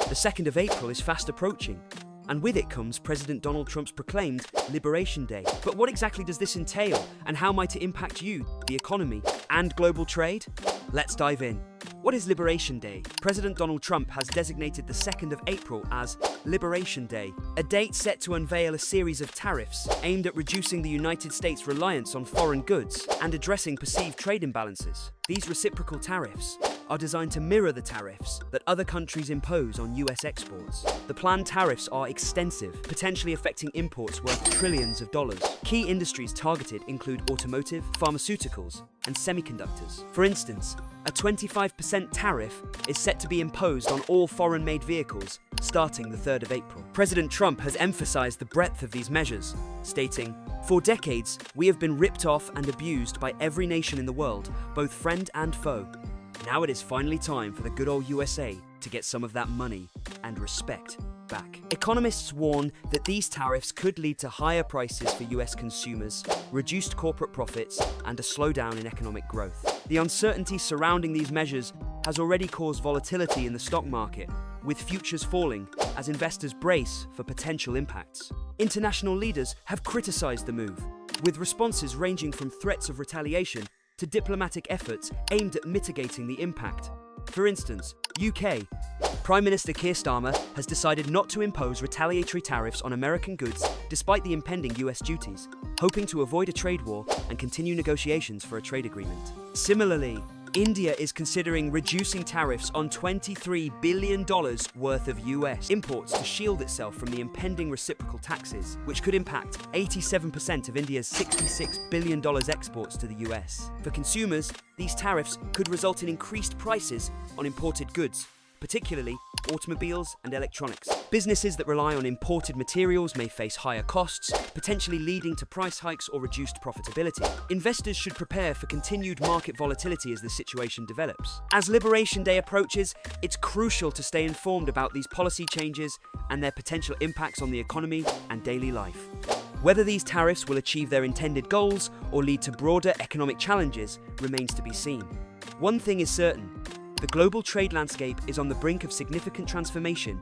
The 2nd of April is fast approaching, and with it comes President Donald Trump's proclaimed Liberation Day. But what exactly does this entail, and how might it impact you, the economy, and global trade? Let's dive in. What is Liberation Day? President Donald Trump has designated the 2nd of April as Liberation Day, a date set to unveil a series of tariffs aimed at reducing the United States' reliance on foreign goods and addressing perceived trade imbalances. These reciprocal tariffs are designed to mirror the tariffs that other countries impose on US exports. The planned tariffs are extensive, potentially affecting imports worth trillions of dollars. Key industries targeted include automotive, pharmaceuticals, and semiconductors. For instance, a 25% tariff is set to be imposed on all foreign-made vehicles starting the 3rd of April. President Trump has emphasized the breadth of these measures, stating, "For decades, we have been ripped off and abused by every nation in the world, both friend and foe. Now it is finally time for the good old USA to get some of that money and respect back." Economists warn that these tariffs could lead to higher prices for US consumers, reduced corporate profits, and a slowdown in economic growth. The uncertainty surrounding these measures has already caused volatility in the stock market, with futures falling as investors brace for potential impacts. International leaders have criticized the move, with responses ranging from threats of retaliation to diplomatic efforts aimed at mitigating the impact. For instance, UK Prime Minister Keir Starmer has decided not to impose retaliatory tariffs on American goods despite the impending US duties, hoping to avoid a trade war and continue negotiations for a trade agreement. Similarly, India is considering reducing tariffs on $23 billion worth of US imports to shield itself from the impending reciprocal taxes, which could impact 87% of India's $66 billion exports to the US. For consumers, these tariffs could result in increased prices on imported goods, particularly automobiles and electronics. Businesses that rely on imported materials may face higher costs, potentially leading to price hikes or reduced profitability. Investors should prepare for continued market volatility as the situation develops. As Liberation Day approaches, it's crucial to stay informed about these policy changes and their potential impacts on the economy and daily life. Whether these tariffs will achieve their intended goals or lead to broader economic challenges remains to be seen. One thing is certain: the global trade landscape is on the brink of significant transformation,